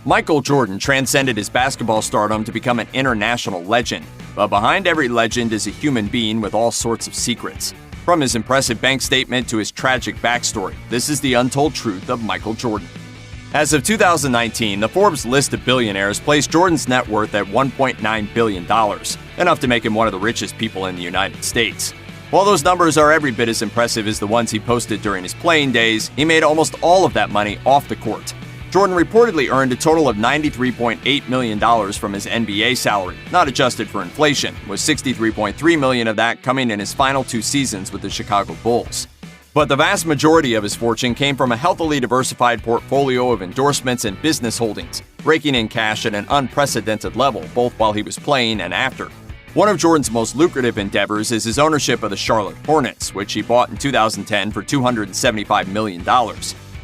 Michael Jordan transcended his basketball stardom to become an international legend, but behind every legend is a human being with all sorts of secrets. From his impressive bank statement to his tragic backstory, this is the untold truth of Michael Jordan. As of 2019, the Forbes list of billionaires placed Jordan's net worth at $1.9 billion, enough to make him one of the richest people in the United States. While those numbers are every bit as impressive as the ones he posted during his playing days, he made almost all of that money off the court. Jordan reportedly earned a total of $93.8 million from his NBA salary, not adjusted for inflation, with $63.3 million of that coming in his final 2 seasons with the Chicago Bulls. But the vast majority of his fortune came from a healthily diversified portfolio of endorsements and business holdings, raking in cash at an unprecedented level both while he was playing and after. One of Jordan's most lucrative endeavors is his ownership of the Charlotte Hornets, which he bought in 2010 for $275 million.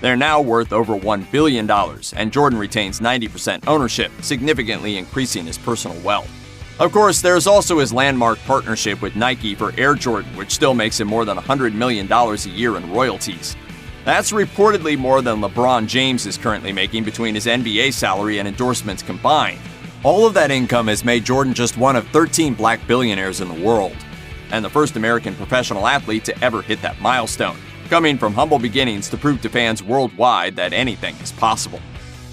They're now worth over $1 billion, and Jordan retains 90% ownership, significantly increasing his personal wealth. Of course, there's also his landmark partnership with Nike for Air Jordan, which still makes him more than $100 million a year in royalties. That's reportedly more than LeBron James is currently making between his NBA salary and endorsements combined. All of that income has made Jordan just one of 13 black billionaires in the world, and the first American professional athlete to ever hit that milestone, coming from humble beginnings to prove to fans worldwide that anything is possible.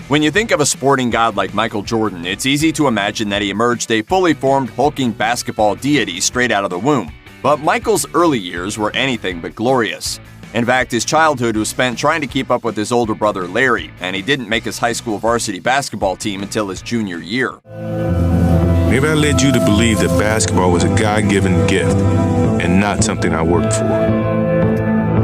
When you think of a sporting god like Michael Jordan, it's easy to imagine that he emerged a fully formed, hulking basketball deity straight out of the womb. But Michael's early years were anything but glorious. In fact, his childhood was spent trying to keep up with his older brother Larry, and he didn't make his high school varsity basketball team until his junior year. Maybe I led you to believe that basketball was a God-given gift and not something I worked for.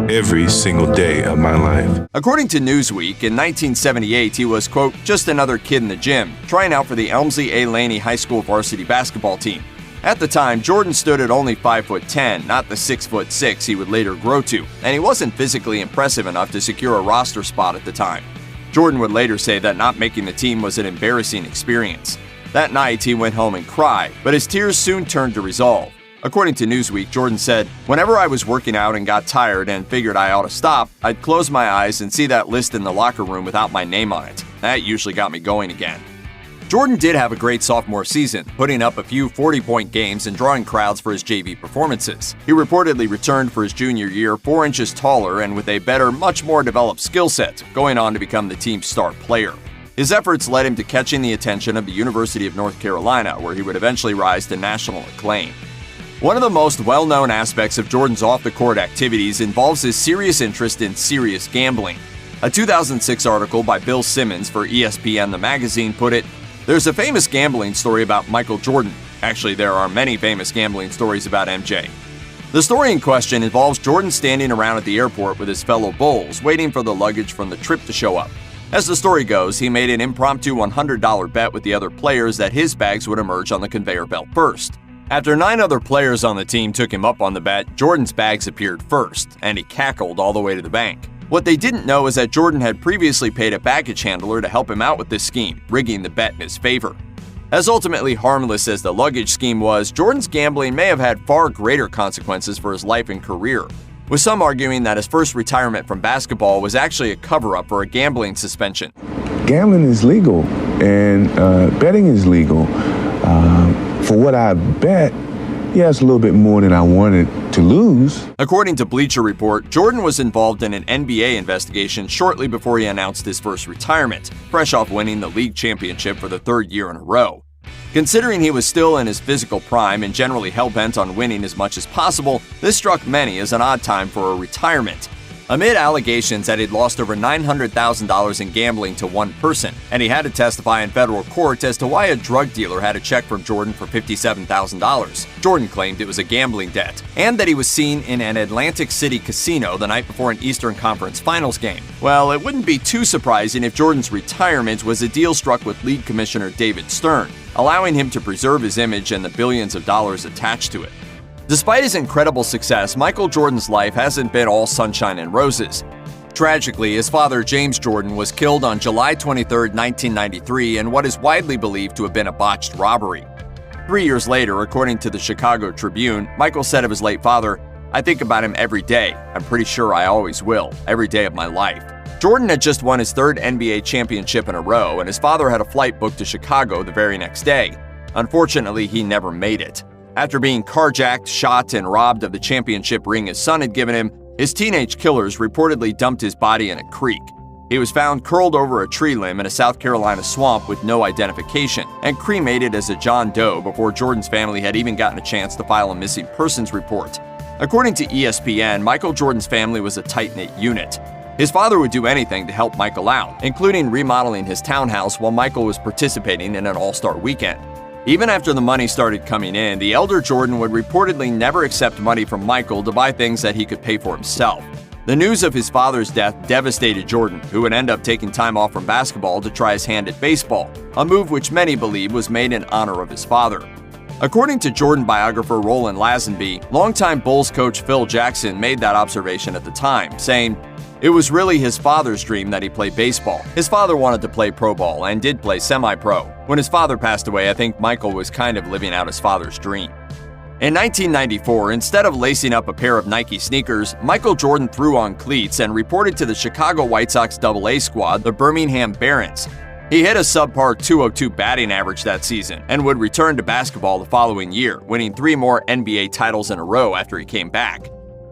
Every single day of my life. According to Newsweek, in 1978, he was, quote, just another kid in the gym, trying out for the Elmsley A. Laney High School varsity basketball team. At the time, Jordan stood at only 5'10", not the 6'6" he would later grow to, and he wasn't physically impressive enough to secure a roster spot at the time. Jordan would later say that not making the team was an embarrassing experience. That night, he went home and cried, but his tears soon turned to resolve. According to Newsweek, Jordan said, whenever I was working out and got tired and figured I ought to stop, I'd close my eyes and see that list in the locker room without my name on it. That usually got me going again. Jordan did have a great sophomore season, putting up a few 40-point games and drawing crowds for his JV performances. He reportedly returned for his junior year 4 inches taller and with a better, much more developed skill set, going on to become the team's star player. His efforts led him to catching the attention of the University of North Carolina, where he would eventually rise to national acclaim. One of the most well-known aspects of Jordan's off-the-court activities involves his serious interest in serious gambling. A 2006 article by Bill Simmons for ESPN The Magazine put it, "There's a famous gambling story about Michael Jordan. Actually, there are many famous gambling stories about MJ. The story in question involves Jordan standing around at the airport with his fellow Bulls, waiting for the luggage from the trip to show up. As the story goes, he made an impromptu $100 bet with the other players that his bags would emerge on the conveyor belt first. After 9 other players on the team took him up on the bet, Jordan's bags appeared first, and he cackled all the way to the bank. What they didn't know is that Jordan had previously paid a baggage handler to help him out with this scheme, rigging the bet in his favor. As ultimately harmless as the luggage scheme was, Jordan's gambling may have had far greater consequences for his life and career, with some arguing that his first retirement from basketball was actually a cover-up for a gambling suspension. Gambling is legal, and betting is legal. For what I bet, yeah, it's a little bit more than I wanted to lose. According to Bleacher Report, Jordan was involved in an NBA investigation shortly before he announced his first retirement, fresh off winning the league championship for the 3rd year in a row. Considering he was still in his physical prime and generally hell-bent on winning as much as possible, this struck many as an odd time for a retirement. Amid allegations that he'd lost over $900,000 in gambling to one person, and he had to testify in federal court as to why a drug dealer had a check from Jordan for $57,000. Jordan claimed it was a gambling debt, and that he was seen in an Atlantic City casino the night before an Eastern Conference Finals game. Well, it wouldn't be too surprising if Jordan's retirement was a deal struck with League Commissioner David Stern, allowing him to preserve his image and the billions of dollars attached to it. Despite his incredible success, Michael Jordan's life hasn't been all sunshine and roses. Tragically, his father, James Jordan, was killed on July 23, 1993, in what is widely believed to have been a botched robbery. 3 years later, according to the Chicago Tribune, Michael said of his late father, "I think about him every day. I'm pretty sure I always will, every day of my life." Jordan had just won his third NBA championship in a row, and his father had a flight booked to Chicago the very next day. Unfortunately, he never made it. After being carjacked, shot, and robbed of the championship ring his son had given him, his teenage killers reportedly dumped his body in a creek. He was found curled over a tree limb in a South Carolina swamp with no identification, and cremated as a John Doe before Jordan's family had even gotten a chance to file a missing persons report. According to ESPN, Michael Jordan's family was a tight-knit unit. His father would do anything to help Michael out, including remodeling his townhouse while Michael was participating in an all-star weekend. Even after the money started coming in, the elder Jordan would reportedly never accept money from Michael to buy things that he could pay for himself. The news of his father's death devastated Jordan, who would end up taking time off from basketball to try his hand at baseball, a move which many believe was made in honor of his father. According to Jordan biographer Roland Lazenby, longtime Bulls coach Phil Jackson made that observation at the time, saying, "It was really his father's dream that he play baseball. His father wanted to play pro ball and did play semi-pro. When his father passed away, I think Michael was kind of living out his father's dream." In 1994, instead of lacing up a pair of Nike sneakers, Michael Jordan threw on cleats and reported to the Chicago White Sox AA squad, the Birmingham Barons. He hit a subpar .202 batting average that season and would return to basketball the following year, winning 3 more NBA titles in a row after he came back.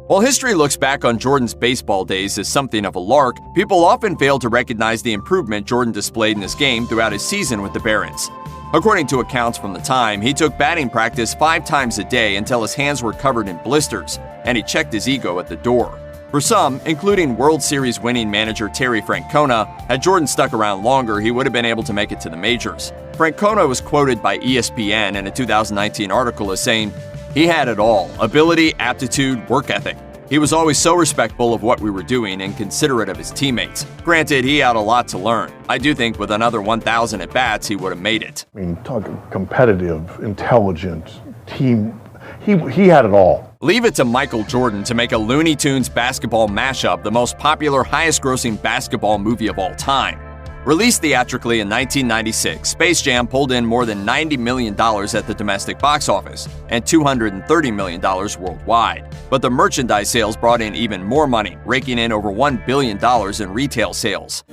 While history looks back on Jordan's baseball days as something of a lark, people often fail to recognize the improvement Jordan displayed in his game throughout his season with the Barons. According to accounts from the time, he took batting practice 5 times a day until his hands were covered in blisters, and he checked his ego at the door. For some, including World Series winning manager Terry Francona, had Jordan stuck around longer, he would have been able to make it to the majors. Francona was quoted by ESPN in a 2019 article as saying, "He had it all: ability, aptitude, work ethic. He was always so respectful of what we were doing and considerate of his teammates. Granted, he had a lot to learn. I do think with another 1,000 at-bats, he would have made it." I mean, talking competitive, intelligent, team, he had it all. Leave it to Michael Jordan to make a Looney Tunes basketball mashup the most popular, highest-grossing basketball movie of all time. Released theatrically in 1996, Space Jam pulled in more than $90 million at the domestic box office and $230 million worldwide. But the merchandise sales brought in even more money, raking in over $1 billion in retail sales.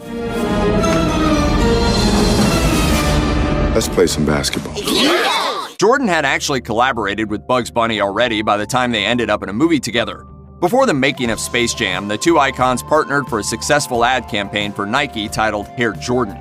Let's play some basketball. Jordan had actually collaborated with Bugs Bunny already by the time they ended up in a movie together. Before the making of Space Jam, the two icons partnered for a successful ad campaign for Nike titled Air Jordan.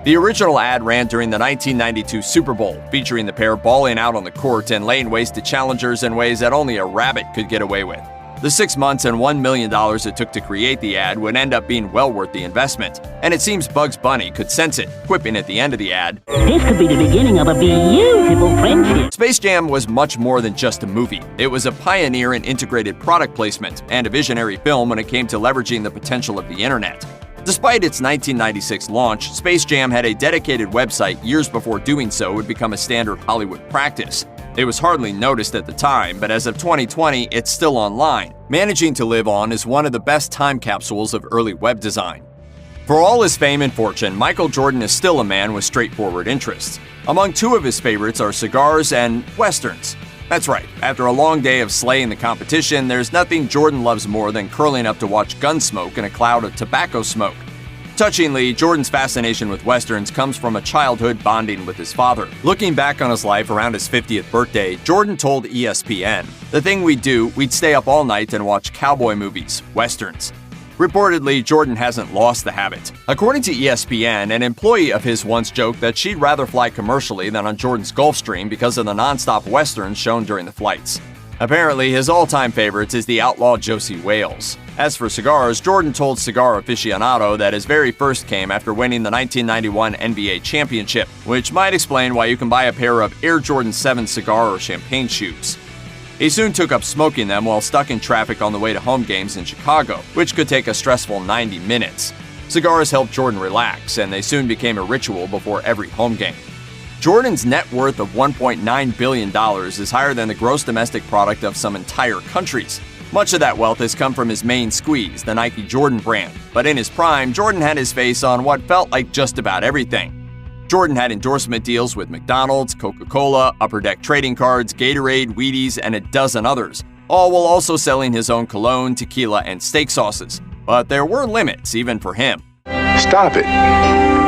The original ad ran during the 1992 Super Bowl, featuring the pair balling out on the court and laying waste to challengers in ways that only a rabbit could get away with. The 6 months and $1 million it took to create the ad would end up being well worth the investment, and it seems Bugs Bunny could sense it, quipping at the end of the ad, "This could be the beginning of a beautiful friendship." Space Jam was much more than just a movie. It was a pioneer in integrated product placement and a visionary film when it came to leveraging the potential of the internet. Despite its 1996 launch, Space Jam had a dedicated website years before doing so would become a standard Hollywood practice. It was hardly noticed at the time, but as of 2020, it's still online, managing to live on as one of the best time capsules of early web design. For all his fame and fortune, Michael Jordan is still a man with straightforward interests. Among 2 of his favorites are cigars and westerns. That's right, after a long day of slaying the competition, there's nothing Jordan loves more than curling up to watch Gunsmoke in a cloud of tobacco smoke. Touchingly, Jordan's fascination with westerns comes from a childhood bonding with his father. Looking back on his life around his 50th birthday, Jordan told ESPN, "The thing we'd do, we'd stay up all night and watch cowboy movies, westerns." Reportedly, Jordan hasn't lost the habit. According to ESPN, an employee of his once joked that she'd rather fly commercially than on Jordan's Gulfstream because of the non-stop westerns shown during the flights. Apparently, his all-time favorites is the outlaw Josie Wales. As for cigars, Jordan told Cigar Aficionado that his very first came after winning the 1991 NBA championship, which might explain why you can buy a pair of Air Jordan 7 cigar or champagne shoes. He soon took up smoking them while stuck in traffic on the way to home games in Chicago, which could take a stressful 90 minutes. Cigars helped Jordan relax, and they soon became a ritual before every home game. Jordan's net worth of $1.9 billion is higher than the gross domestic product of some entire countries. Much of that wealth has come from his main squeeze, the Nike Jordan brand. But in his prime, Jordan had his face on what felt like just about everything. Jordan had endorsement deals with McDonald's, Coca-Cola, Upper Deck Trading Cards, Gatorade, Wheaties, and a dozen others, all while also selling his own cologne, tequila, and steak sauces. But there were limits, even for him. Stop it.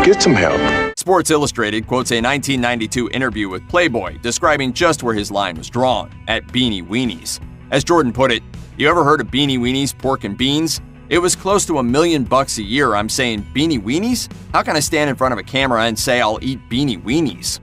Get some help. Sports Illustrated quotes a 1992 interview with Playboy describing just where his line was drawn, at Beanie Weenies. As Jordan put it, "You ever heard of Beanie Weenies pork and beans? It was close to $1 million a year. I'm saying, Beanie Weenies? How can I stand in front of a camera and say I'll eat Beanie Weenies?"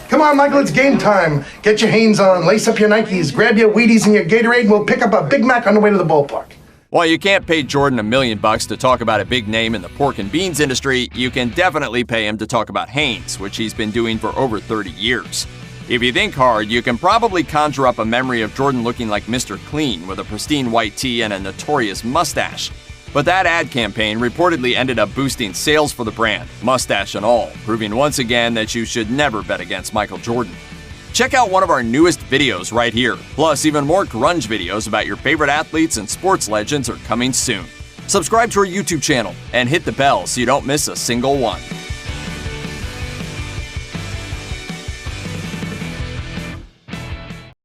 Come on, Michael, it's game time. Get your Hanes on, lace up your Nikes, grab your Wheaties and your Gatorade, and we'll pick up a Big Mac on the way to the ballpark. While you can't pay Jordan $1 million to talk about a big name in the pork and beans industry, you can definitely pay him to talk about Hanes, which he's been doing for over 30 years. If you think hard, you can probably conjure up a memory of Jordan looking like Mr. Clean with a pristine white tee and a notorious mustache. But that ad campaign reportedly ended up boosting sales for the brand, mustache and all, proving once again that you should never bet against Michael Jordan. Check out one of our newest videos right here. Plus, even more grunge videos about your favorite athletes and sports legends are coming soon. Subscribe to our YouTube channel and hit the bell so you don't miss a single one.